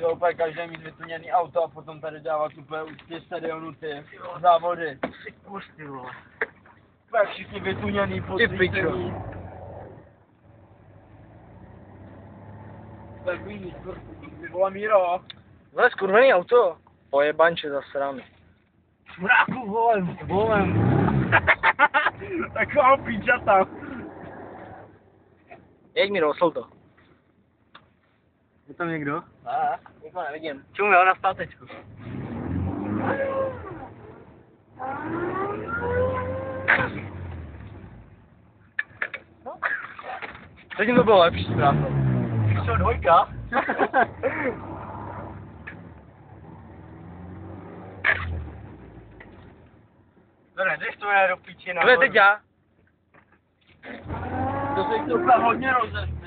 ty úplně každý mít vytuněný auto a potom tady dávat úplně už ty stadionu ty závody. Si pusty, vole. Úplně všichni vytuněný, posvícený. Takový, vole Míro. Vole, skurvený auto. Pojebanče zasrány. Šuráku, volem. Taková píčata. Jeď mi rosl to. Je tam někdo? Nikoho nevidím. Čum jel na zpátečku. Zatím to bylo lepší, správně. Co, dvojka? Jdeš to do píči na To je teď já. To se jich to úplně hodně roze.